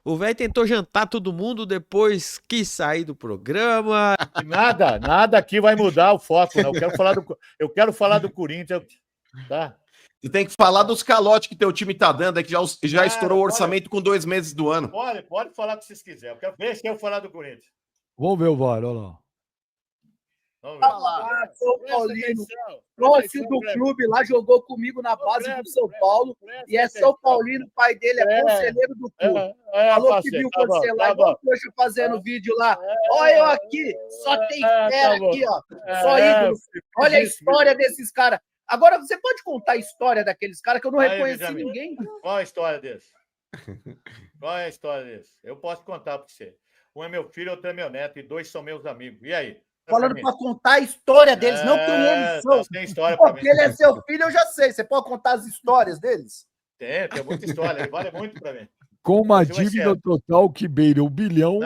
O velho tentou jantar todo mundo, depois quis sair do programa. Nada aqui vai mudar o foco, né? Eu quero falar do Corinthians, tá? Você tem que falar dos calotes que teu time tá dando, que já estourou o orçamento com 2 meses do ano. Pode falar o que vocês quiserem. Deixa eu falar do Corinthians. Vamos ver o VAR, olha lá. Sou Paulino, sócio do clube lá, jogou comigo na base do São Paulo e é São Paulino, o pai dele é conselheiro do clube. Falou que viu você lá, igual o Poxa fazendo vídeo lá. Olha eu aqui, só tem fera aqui, ó. Só ídolo. Olha a história desses caras. Agora, você pode contar a história daqueles caras que eu não reconheci ninguém? Qual a história desse? Eu posso contar para você. Um é meu filho, outro é meu neto e 2 são meus amigos. E aí? Falando para contar a história deles, não quem eles são. Tem história porque ele é seu filho, eu já sei. Você pode contar as histórias deles? Tem muita história. Ele vale muito para mim. Com uma dívida total que beira 1 bilhão,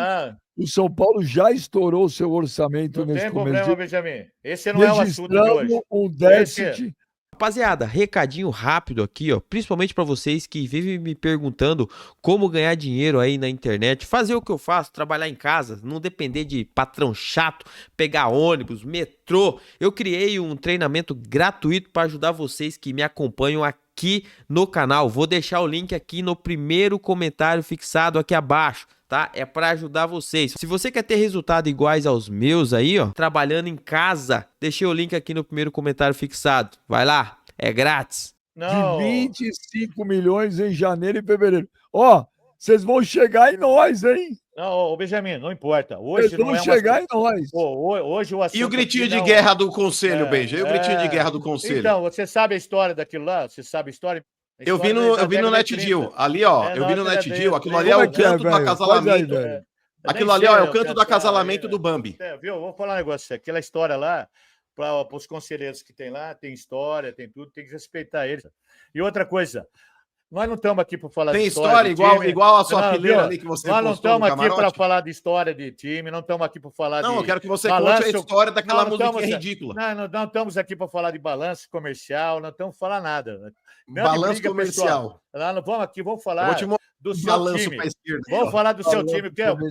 o São Paulo já estourou seu orçamento nesse começo. Não tem problema, Benjamin. Esse não é o assunto de hoje. Um déficit. Rapaziada, recadinho rápido aqui, ó, principalmente para vocês que vivem me perguntando como ganhar dinheiro aí na internet, fazer o que eu faço, trabalhar em casa, não depender de patrão chato, pegar ônibus, metrô. Eu criei um treinamento gratuito para ajudar vocês que me acompanham aqui no canal. Vou deixar o link aqui no primeiro comentário fixado aqui abaixo. Tá? É para ajudar vocês. Se você quer ter resultados iguais aos meus aí, ó, trabalhando em casa, deixei o link aqui no primeiro comentário fixado. Vai lá, é grátis. De 25 milhões em janeiro e fevereiro. Ó, vocês vão chegar em nós, hein? Não, Benjamin, não importa. Hoje vocês vão chegar em nós. Hoje o assunto. E o gritinho de guerra do conselho, Benja? E o gritinho de guerra do conselho? Então, você sabe a história daquilo lá? Você sabe a história? Eu vi no NetDeal. Ali, ó. Eu vi no NetDeal. Aquilo ali é o canto do acasalamento. Aquilo ali, ó, é o canto do acasalamento do Bambi. Viu? Vou falar um negócio. Aquela história lá, para os conselheiros que tem lá, tem história, tem tudo, tem que respeitar eles. E outra coisa, nós não estamos aqui para falar de história. Tem história igual a sua fileira ali que você nós não estamos aqui para falar de história de time, não estamos aqui para falar de. Não, eu quero que você conte a história daquela musiquinha ridícula. Não estamos aqui para falar de balanço comercial, não estamos para falar nada. Balanço comercial. Vamos falar do seu time. Vamos falar do seu time.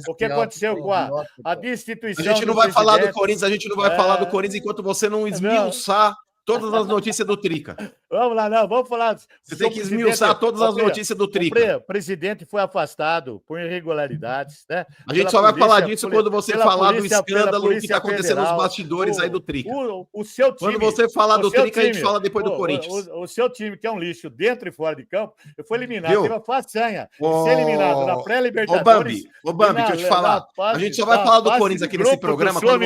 O que aconteceu com a destituição. A gente não vai falar do Corinthians, falar do Corinthians enquanto você não esmiuçar todas as notícias do Trica. Vamos lá, não, vamos falar. Você tem que esmiuçar todas as notícias do Trica. O presidente foi afastado por irregularidades, né? A gente só vai falar disso quando você falar do escândalo que está acontecendo nos bastidores aí do Trica. O seu time. Quando você falar do Trica, a gente fala depois do Corinthians. O seu time, que é um lixo dentro e fora de campo, foi eliminado. Teve a façanha de ser eliminado na pré-Libertadores. Ô, Bambi, deixa eu te falar. A gente só vai falar do Corinthians aqui nesse programa quando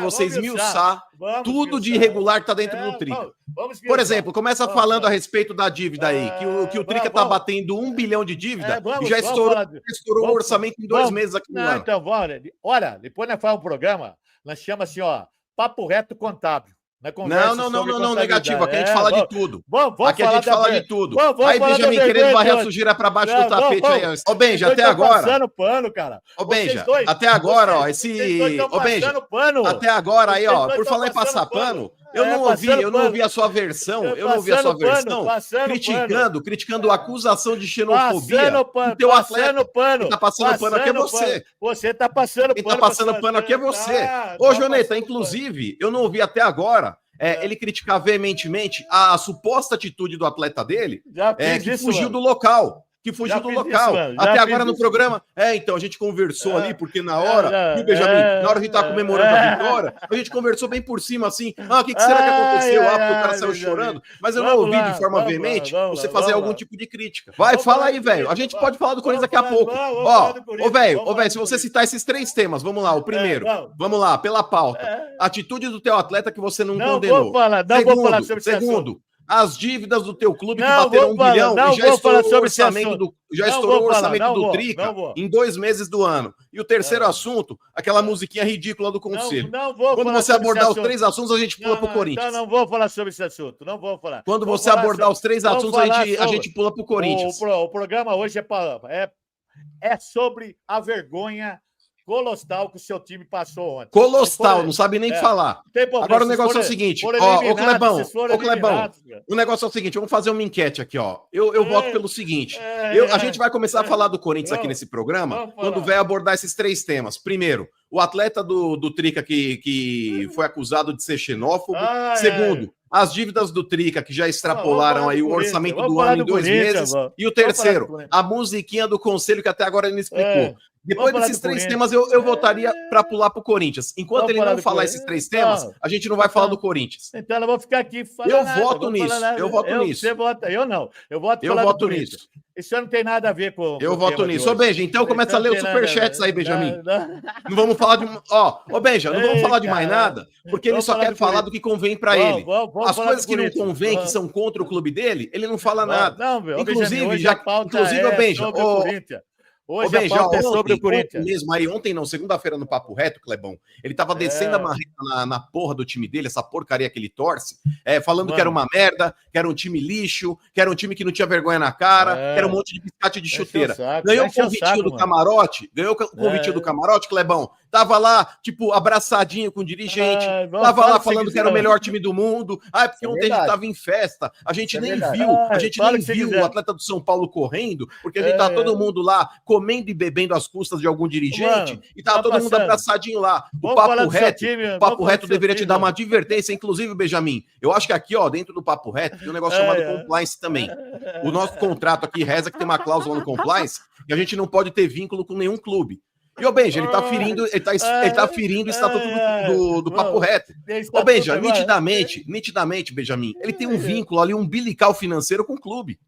você esmiuçar, tudo de irregular que tá dentro do Trica. Por exemplo, começa falando a respeito da dívida aí, que o Trica tá batendo 1 bilhão de dívida e já estourou o orçamento em 2 meses aqui no ano. Então, olha, depois nós fazemos um programa, nós chamamos assim, ó, Papo Reto Contábil. Não, negativo. Aqui a gente fala de tudo. Aqui a gente fala de tudo. Aí, Benjamin, querendo varrer a sujeira pra baixo do tapete aí. Ô, Benja, até agora. Passando pano, cara. Ô, Benja, até agora, ó, Ô, Benja, até agora aí, ó, por falar em passar pano, eu não ouvi a sua versão, criticando a acusação de xenofobia. O teu atleta tá passando pano aqui é você. Você tá passando pano. Quem tá passando pano aqui é você. Ô, Joneta, inclusive, eu não ouvi até agora ele criticar veementemente a suposta atitude do atleta dele, que fugiu do local. Até agora no programa. Então, a gente conversou ali, porque na hora, viu, Benjamin? Na hora que a gente tava comemorando a vitória, a gente conversou bem por cima, assim. O que será que aconteceu? Porque o cara saiu chorando. Mas eu não ouvi de forma veemente você fazer algum tipo de crítica. Vai, fala aí, velho. A gente pode falar do Corinthians daqui a pouco. Ó, velho, se você citar esses 3 temas, vamos lá, o primeiro. Vamos lá, pela pauta. Atitude do teu atleta que você não condenou. Não vou falar sobre isso. Segundo, as dívidas do teu clube que bateram 1 bilhão e já estourou o orçamento do Trica em 2 meses do ano. E o terceiro assunto, aquela musiquinha ridícula do conselho. Quando você abordar os 3 assuntos, a gente pula pro Corinthians. Não vou falar sobre esse assunto, não vou falar. Quando você abordar os 3 assuntos, a gente pula pro Corinthians. O programa hoje é sobre a vergonha Colossal que o seu time passou ontem. Colossal, não sabe nem falar. Agora o negócio é o seguinte, ô Clebão, o negócio é o seguinte, vamos fazer uma enquete aqui, ó. Eu voto pelo seguinte, a gente vai começar a falar do Corinthians aqui nesse programa quando vai abordar esses 3 temas. Primeiro, o atleta do Trica que foi acusado de ser xenófobo. Segundo, as dívidas do Trica, que já extrapolaram aí o orçamento do ano em 2 meses. E o terceiro, a musiquinha do conselho, que até agora ele não explicou. Depois desses 3 temas, eu votaria para pular para o Corinthians. Enquanto ele não falar esses 3 temas, a gente não vai falar do Corinthians. Então, eu não vou ficar aqui falando Eu voto nisso. Você vota, eu não. Eu voto nisso. Isso não tem nada a ver com... Eu voto nisso. Ô, Benja, então começa a ler os superchats aí, Benjamin. Não vamos falar de... Ô, Benja, não vamos falar de mais nada, porque ele só quer falar do que convém para ele. As coisas que não convém, que são contra o clube dele, ele não fala nada. Inclusive, ô, Benja, Hoje a pauta é sobre o Corinthians. Ontem não, segunda-feira no Papo Reto, Clebão, ele tava descendo a marreta na porra do time dele, essa porcaria que ele torce, falando que era uma merda, que era um time lixo, que era um time que não tinha vergonha na cara, que era um monte de biscate de chuteira. Ganhou o convitinho do camarote, Clebão, tava lá, tipo, abraçadinho com o dirigente, tava lá falando que era o melhor time do mundo, porque ontem a gente tava em festa, a gente nem viu o atleta do São Paulo correndo, porque a gente tava todo mundo lá, comendo e bebendo às custas de algum dirigente, e tava todo mundo abraçadinho lá. O Papo Reto deveria te dar uma advertência, inclusive, Benjamin. Eu acho que aqui, ó, dentro do Papo Reto, tem um negócio chamado compliance também. O nosso contrato aqui reza que tem uma cláusula no compliance que a gente não pode ter vínculo com nenhum clube. E o Benja, ele tá ferindo o estatuto do Papo Reto. Ô, Benja, nitidamente, Benjamin, ele tem um vínculo ali umbilical financeiro com o clube.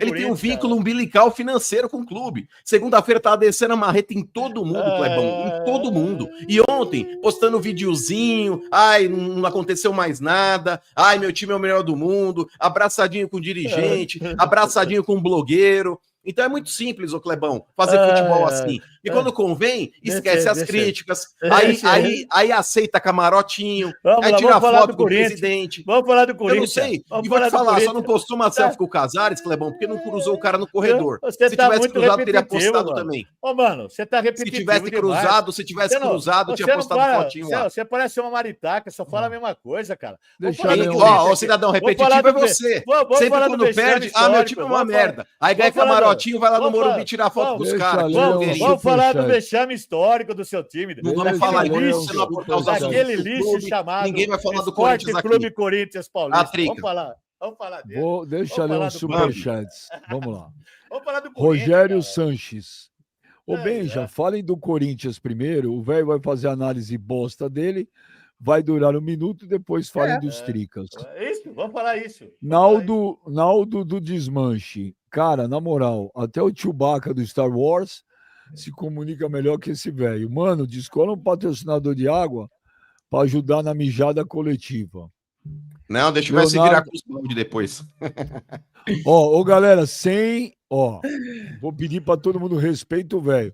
Ele tem um vínculo umbilical financeiro com o clube. Segunda-feira tava descendo a marreta em todo mundo, Clebão, em todo mundo. E ontem, postando videozinho, não aconteceu mais nada, meu time é o melhor do mundo, abraçadinho com o dirigente, abraçadinho com o blogueiro. Então é muito simples, ô Clebão, fazer futebol assim. E quando convém, esquece as críticas, aí aceita camarotinho, aí tira foto com o presidente. Vamos falar do Corinthians. Eu não sei, e vou te falar, só não postou uma selfie com o Casares, Clebão, porque não cruzou o cara no corredor. Se tivesse cruzado, teria postado também. Ô, mano, você tá repetindo. Se tivesse cruzado, tinha postado fotinho lá. Você parece uma maritaca, só fala a mesma coisa, cara. Ó, cidadão repetitivo é você. Sempre quando perde, meu time é uma merda. Aí ganha camarotinho, vai lá no Morumbi tirar foto dos caras. Vamos falar do vexame histórico do seu time. Não vamos falar lixo, aquele lixo chamado ninguém vai falar do Corinthians aqui. Clube Corinthians Paulista. Vamos falar dele. Deixa eu ler uns superchats. Vamos lá. Vamos falar do Corinthians. Rogério Sanches. Ô, Benja, falem do Corinthians primeiro. O velho vai fazer a análise bosta dele. Vai durar 1 minuto, depois falem dos Tricas. Isso, vamos falar isso. Naldo do Desmanche. Cara, na moral, até o Chewbacca do Star Wars se comunica melhor que esse velho. Mano, descola um patrocinador de água para ajudar na mijada coletiva. Não, deixa eu ver se virar com os balde depois. Galera, vou pedir para todo mundo respeito o velho.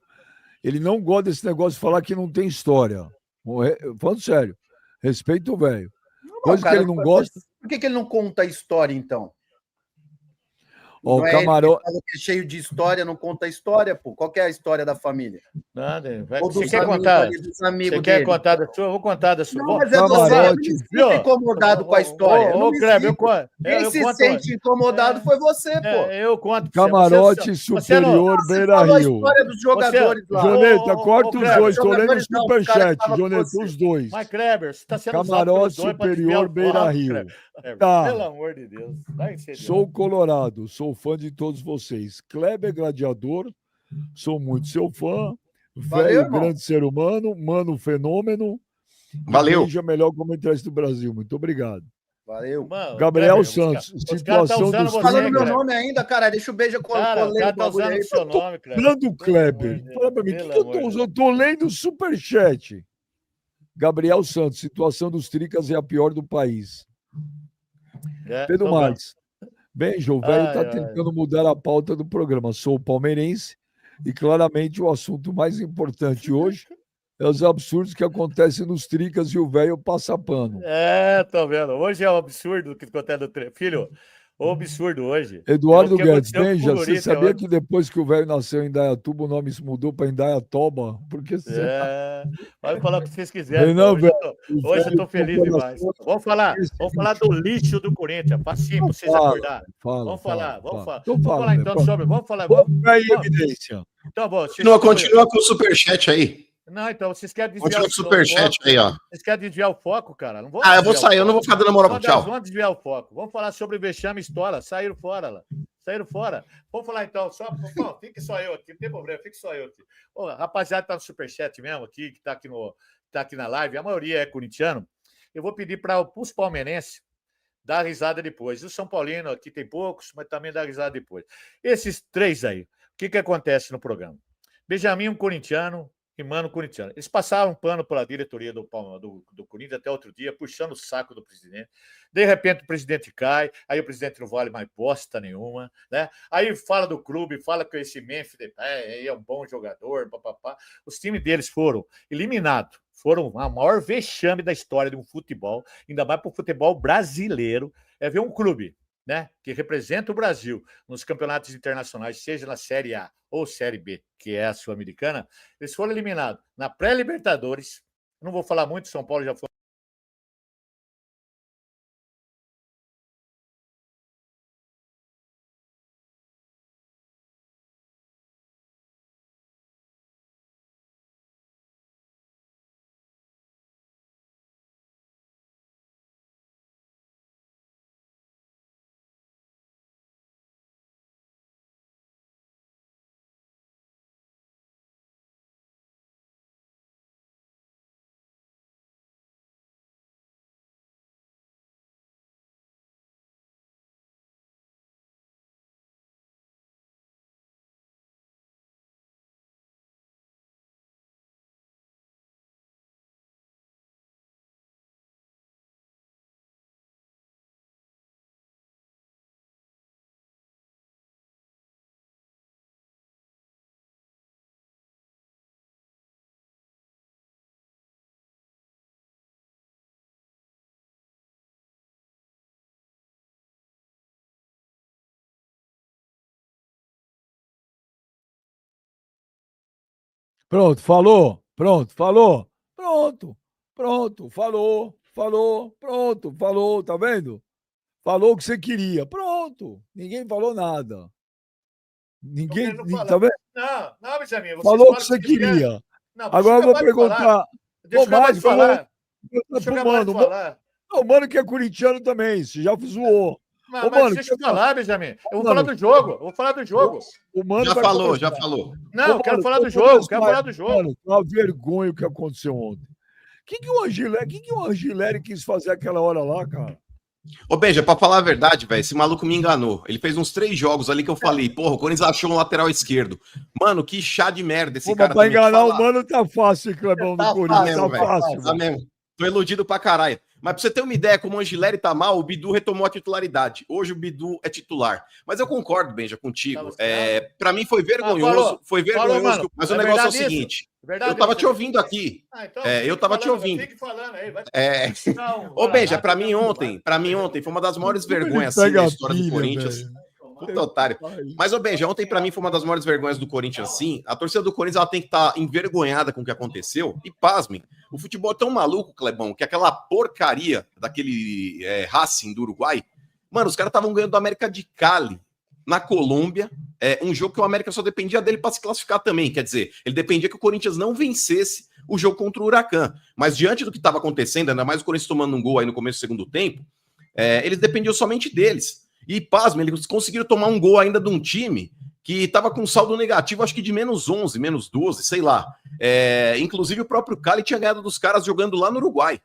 Ele não gosta desse negócio de falar que não tem história. Falando sério, respeito o velho. Coisa que ele não gosta. Por que ele não conta a história, então? O camarote é cheio de história, não conta a história, pô. Qual que é a história da família? Nada. Você quer contar? Você quer contar da sua? Eu vou contar da sua. Não, mas você fica incomodado com a história. Quem se sente incomodado foi você, pô. Eu conto. Camarote Superior Beira Rio. A história dos jogadores lá. Joneta, corta os dois. Tô lendo o superchat, Joneta, os dois. Mas, Kleber, você tá sendo Camarote Superior Beira Rio. Tá. Pelo amor de Deus. Sou colorado, sou fã de todos vocês. Kleber Gladiador, sou muito seu fã. Velho, grande ser humano, mano, fenômeno. Valeu. Seja melhor comentarista do Brasil. Muito obrigado. Valeu. Mano, Gabriel Kleber, Santos, situação tá dos... Falando meu nome ainda, cara, deixa o beijo com o cara tá usando o seu nome, Kleber. Falando Kleber. Fala pra mim, o que eu tô usando? Eu tô lendo o superchat. Gabriel Santos, situação dos Tricas é a pior do país. Pedro Marques. Benja, o velho está tentando mudar a pauta do programa. Sou palmeirense e claramente o assunto mais importante hoje é os absurdos que acontecem nos Tricas e o velho passa pano. Tô vendo. Hoje é um absurdo o que acontece no Filho, O absurdo hoje. Eduardo Guedes, Benja, você sabia que depois que o velho nasceu em Indaiatuba, o nome se mudou para Indaiatoba? Porque pode falar o que vocês quiserem. Não, hoje eu estou feliz demais. Vamos falar do lixo do Corinthians. Facinho para vocês acordarem. Vamos falar então sobre. Vamos falar. Vamos evidência. Então, bom. Continua com o superchat aí. Não, então, vocês querem desviar o superchat aí, ó. Vocês querem desviar o foco, cara? Não vou eu vou sair, eu não vou ficar dando moral. Tchau. Vamos desviar o foco. Vamos falar sobre o vexame história. Saíram fora lá. Vamos falar então, fique só eu aqui, não tem problema, fique só eu aqui. Ô, rapaziada, tá no superchat mesmo aqui, que tá aqui na live, a maioria é corintiano. Eu vou pedir para os palmeirenses dar risada depois. O São Paulino aqui tem poucos, mas também dá risada depois. Esses três aí, o que acontece no programa? Benjamin, um corintiano, e Mano corintiano. Eles passaram um pano pela diretoria do Corinthians até outro dia, puxando o saco do presidente. De repente o presidente cai, aí o presidente não vale mais bosta nenhuma, né? Aí fala do clube, fala que esse Memphis é um bom jogador, papapá. Os times deles foram eliminados, foram a maior vexame da história de um futebol, ainda mais para o futebol brasileiro, é ver um clube, né, que representa o Brasil nos campeonatos internacionais, seja na Série A ou Série B, que é a Sul-Americana, eles foram eliminados na pré-Libertadores. Não vou falar muito, São Paulo já foi. Pronto, falou. Falou, tá vendo? Falou o que você queria. Pronto. Ninguém falou nada. Ninguém, tá vendo? Não, Benjamin. Falou o que você queria. Não, agora eu vou perguntar. Deixa eu falar. O Mano que é corintiano também, você já zoou. Mas deixa eu falar, Benjamin. Eu vou falar do jogo. O Mano já falou. Não, eu quero falar do jogo. Mano, uma vergonha o que aconteceu ontem. O que o Angileri quis fazer aquela hora lá, cara? Ô, Benja, pra falar a verdade, velho, esse maluco me enganou. Ele fez uns 3 jogos ali que eu falei, porra, o Corinthians achou um lateral esquerdo. Mano, que chá de merda esse cara. Pra enganar o Mano tá fácil, Clebão, do Corinthians. Tá fácil. Tá mesmo. Tô iludido pra caralho. Mas pra você ter uma ideia, como o Angileri tá mal, o Bidu retomou a titularidade. Hoje o Bidu é titular. Mas eu concordo, Benja, contigo. Pra mim foi vergonhoso. Falou, mas o negócio é o seguinte. Eu tava te ouvindo aqui. Eu tava te ouvindo. Fique falando aí. Ô, Benja, pra mim ontem foi uma das maiores vergonhas assim, da história do Corinthians. Puta otário. Mas, ô, Benja, ontem pra mim foi uma das maiores vergonhas do Corinthians, sim. A torcida do Corinthians ela tem que estar envergonhada com o que aconteceu. E, pasmem, o futebol é tão maluco, Clebão, que aquela porcaria daquele Racing do Uruguai, mano, os caras estavam ganhando do América de Cali na Colômbia, um jogo que o América só dependia dele para se classificar também. Quer dizer, ele dependia que o Corinthians não vencesse o jogo contra o Huracan. Mas diante do que estava acontecendo, ainda mais o Corinthians tomando um gol aí no começo do segundo tempo, eles dependiam somente deles. E, pasmem, eles conseguiram tomar um gol ainda de um time que estava com saldo negativo, acho que de menos 11, menos 12, sei lá. Inclusive o próprio Cali tinha ganhado dos caras jogando lá no Uruguai.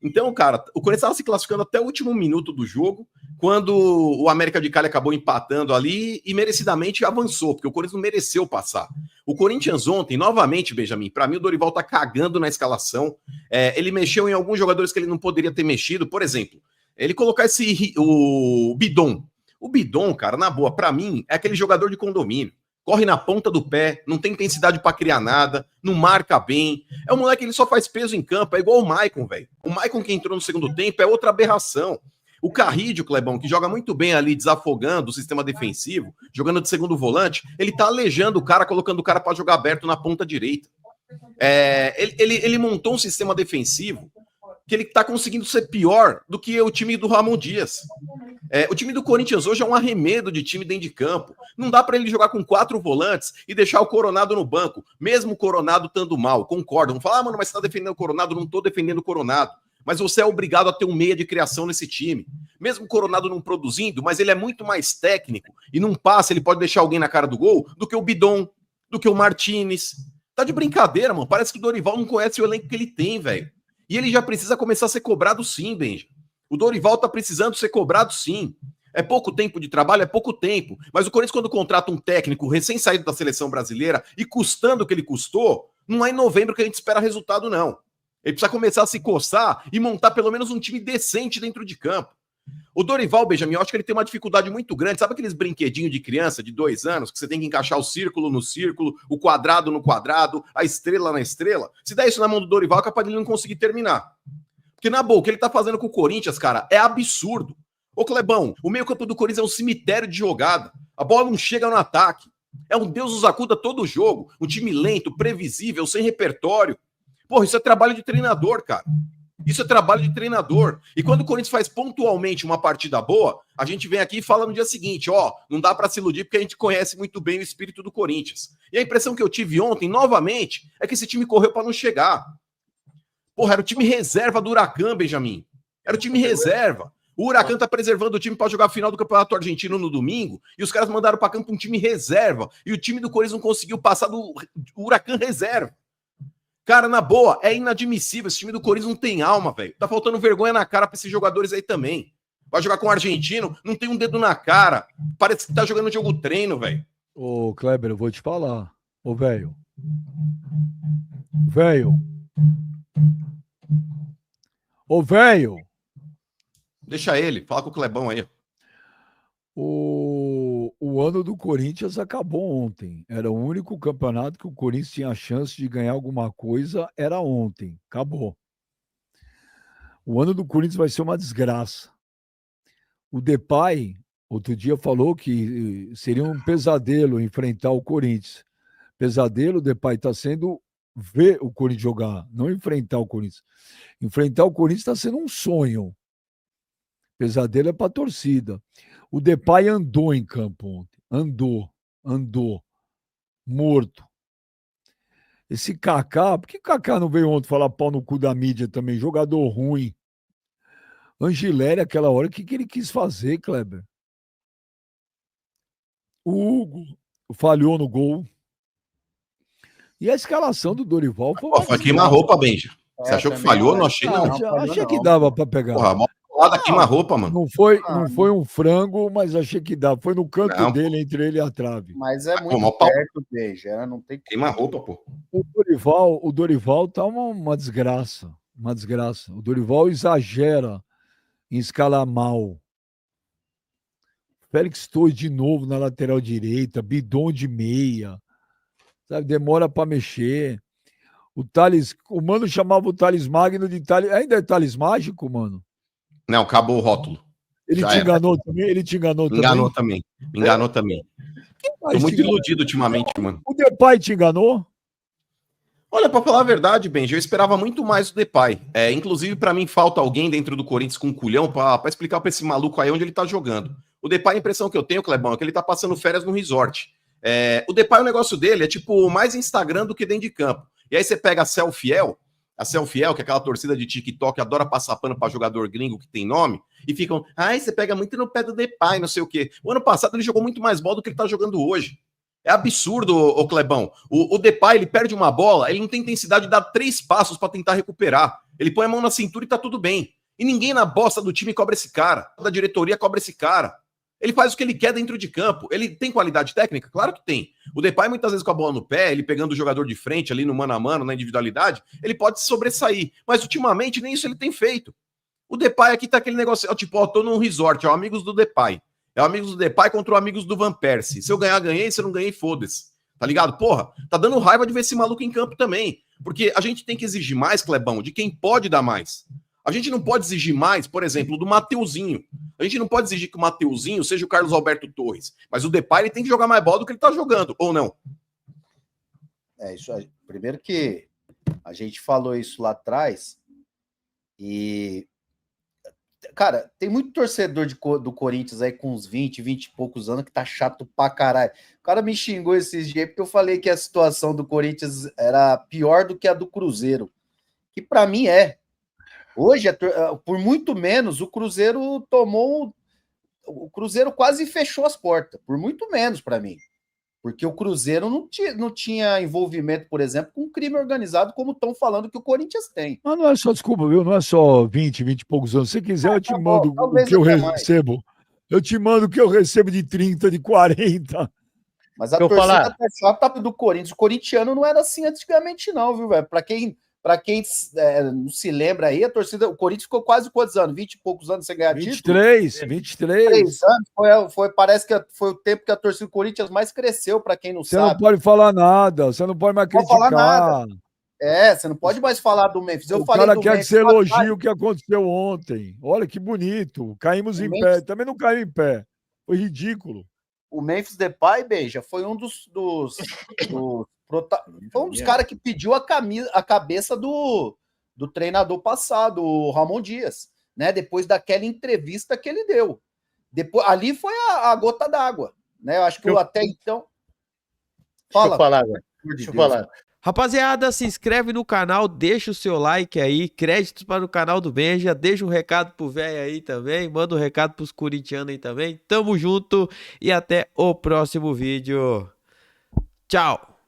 Então, cara, o Corinthians estava se classificando até o último minuto do jogo, quando o América de Cali acabou empatando ali e merecidamente avançou, porque o Corinthians não mereceu passar. O Corinthians ontem, novamente, Benjamin, para mim o Dorival tá cagando na escalação. Ele mexeu em alguns jogadores que ele não poderia ter mexido. Por exemplo, ele colocar o Bidon. O Bidon, cara, na boa, para mim, é aquele jogador de condomínio. Corre na ponta do pé, não tem intensidade para criar nada, não marca bem. É um moleque que ele só faz peso em campo, é igual o Maicon, velho. O Maicon que entrou no segundo tempo é outra aberração. O Carrídio, Clebão, que joga muito bem ali, desafogando o sistema defensivo, jogando de segundo volante, ele tá aleijando o cara, colocando o cara para jogar aberto na ponta direita. Ele montou um sistema defensivo que ele tá conseguindo ser pior do que o time do Ramon Dias. O time do Corinthians hoje é um arremedo de time dentro de campo. Não dá para ele jogar com 4 volantes e deixar o Coronado no banco, mesmo o Coronado estando mal. Concordo. Vão falar, mano, mas você tá defendendo o Coronado? Não tô defendendo o Coronado. Mas você é obrigado a ter um meia de criação nesse time. Mesmo o Coronado não produzindo, mas ele é muito mais técnico e num passe ele pode deixar alguém na cara do gol do que o Bidon, do que o Martinez. Tá de brincadeira, mano. Parece que o Dorival não conhece o elenco que ele tem, velho. E ele já precisa começar a ser cobrado sim, Benja. O Dorival tá precisando ser cobrado sim. É pouco tempo de trabalho? É pouco tempo. Mas o Corinthians, quando contrata um técnico recém-saído da seleção brasileira e custando o que ele custou, não é em novembro que a gente espera resultado, não. Ele precisa começar a se coçar e montar pelo menos um time decente dentro de campo. O Dorival, Benjamin, eu acho que ele tem uma dificuldade muito grande. Sabe aqueles brinquedinhos de criança de 2 anos, que você tem que encaixar o círculo no círculo, o quadrado no quadrado, a estrela na estrela? Se der isso na mão do Dorival, é capaz de ele não conseguir terminar. Porque, na boa, o que ele tá fazendo com o Corinthians, cara, é absurdo. Ô, Clebão, o meio-campo do Corinthians é um cemitério de jogada. A bola não chega no ataque. É um Deus nos acuda todo o jogo. Um time lento, previsível, sem repertório. Porra, isso é trabalho de treinador, cara. Isso é trabalho de treinador. E quando o Corinthians faz pontualmente uma partida boa, a gente vem aqui e fala no dia seguinte, ó, não dá pra se iludir porque a gente conhece muito bem o espírito do Corinthians. E a impressão que eu tive ontem, novamente, é que esse time correu pra não chegar. Porra, era o time reserva do Huracan, Benjamin. Era o time reserva. O Huracan tá preservando o time para jogar a final do Campeonato Argentino no domingo e os caras mandaram para campo um time reserva. E o time do Corinthians não conseguiu passar do Huracan reserva. Cara, na boa, é inadmissível. Esse time do Corinthians não tem alma, velho. Tá faltando vergonha na cara para esses jogadores aí também. Vai jogar com o argentino, não tem um dedo na cara. Parece que tá jogando jogo treino, velho. Ô, Kleber, eu vou te falar. Ô, velho. Velho. Ô, velho. Deixa ele, fala com o Clebão aí. O ano do Corinthians acabou ontem. Era o único campeonato que o Corinthians tinha a chance de ganhar alguma coisa, era ontem. Acabou. O ano do Corinthians vai ser uma desgraça. O Depay, outro dia, falou que seria um pesadelo enfrentar o Corinthians. Pesadelo, o Depay está sendo ver o Corinthians jogar, não enfrentar o Corinthians. Enfrentar o Corinthians está sendo um sonho. Pesadelo é para a torcida. O Depay andou em campo ontem. Andou. Morto. Esse Kaká, por que o Kaká não veio ontem falar pau no cu da mídia também? Jogador ruim. Angileri, aquela hora, o que ele quis fazer, Kleber? O Hugo falhou no gol. E a escalação do Dorival foi queima-roupa, Benja. Você achou que falhou? Não achei, não. Achei que dava para pegar. Porra, lá da queima-roupa, mano. Não foi um frango, mas achei que dava. Foi no canto dele, entre ele e a trave. Mas é muito perto, Beija. Não tem queima-roupa, pô. O Dorival tá uma desgraça. Uma desgraça. O Dorival exagera em escalar mal. Félix Torres de novo na lateral direita, Bidon de meia. Sabe, demora para mexer. O Mano chamava o Thales Magno de Thales. Ainda é Thales Mágico, mano? Não, acabou o rótulo. Ele te enganou também? Ele te enganou também? Me enganou também. Tô muito iludido ultimamente, mano. O Depay te enganou? Olha, pra falar a verdade, Benji, eu esperava muito mais do Depay. Inclusive, pra mim, falta alguém dentro do Corinthians com um culhão pra explicar pra esse maluco aí onde ele tá jogando. O Depay, a impressão que eu tenho, Clebão, é que ele tá passando férias no resort. O Depay, o negócio dele é tipo mais Instagram do que dentro de campo. E aí você pega a Celfiel, que é aquela torcida de TikTok, adora passar pano pra jogador gringo que tem nome, e ficam, você pega muito no pé do Depay, não sei o quê. O ano passado ele jogou muito mais bola do que ele tá jogando hoje. É absurdo, ô Clebão. O Depay, ele perde uma bola, ele não tem intensidade de dar 3 passos pra tentar recuperar. Ele põe a mão na cintura e tá tudo bem. E ninguém na bosta do time cobra esse cara. Da diretoria cobra esse cara. Ele faz o que ele quer dentro de campo. Ele tem qualidade técnica? Claro que tem. O Depay, muitas vezes com a bola no pé, ele pegando o jogador de frente ali no mano a mano, na individualidade, ele pode se sobressair. Mas ultimamente nem isso ele tem feito. O Depay aqui tá aquele negócio, tipo, tô num resort, amigos do Depay. É amigos do Depay contra amigos do Van Persie. Se eu ganhar, ganhei. Se eu não ganhei, foda-se. Tá ligado? Porra, tá dando raiva de ver esse maluco em campo também. Porque a gente tem que exigir mais, Clebão, de quem pode dar mais. A gente não pode exigir mais, por exemplo, do Mateuzinho. A gente não pode exigir que o Mateuzinho seja o Carlos Alberto Torres, mas o Depay ele tem que jogar mais bola do que ele tá jogando, ou não? Isso aí. Primeiro que a gente falou isso lá atrás e... Cara, tem muito torcedor do Corinthians aí com uns 20 e poucos anos que tá chato pra caralho. O cara me xingou esses dias porque eu falei que a situação do Corinthians era pior do que a do Cruzeiro. Que pra mim é. Hoje, por muito menos, o Cruzeiro tomou... O Cruzeiro quase fechou as portas. Por muito menos pra mim. Porque o Cruzeiro não tinha envolvimento, por exemplo, com crime organizado, como estão falando que o Corinthians tem. Mas não é só, desculpa, viu? Não é só 20 e poucos anos. Se quiser, eu te mando o que eu recebo. Mais. Eu te mando o que eu recebo de 30, de 40. Mas a torcida chata do Corinthians, o corintiano não era assim antigamente, não, viu, velho? Para quem não se lembra aí, a torcida, o Corinthians ficou quase quantos anos? 20 e poucos anos sem ganhar 23, título? 23 anos. Parece que foi o tempo que a torcida do Corinthians mais cresceu, para quem não sabe. Você não pode falar nada, você não pode mais criticar. Não pode falar nada. Você não pode mais falar do Memphis. O cara quer que você elogie o que aconteceu ontem. Olha que bonito. Caímos em pé. Também não caiu em pé. Foi ridículo. O Memphis Depay, Beija, foi um dos caras que pediu a cabeça do treinador passado, o Ramon Dias, né? Depois daquela entrevista que ele deu. Ali foi a gota d'água, né? Eu acho que até então. Fala. Deixa eu falar. Rapaziada, se inscreve no canal, deixa o seu like aí, créditos para o canal do Benja, deixa um recado pro velho aí também, manda um recado pros corintianos aí também. Tamo junto e até o próximo vídeo. Tchau!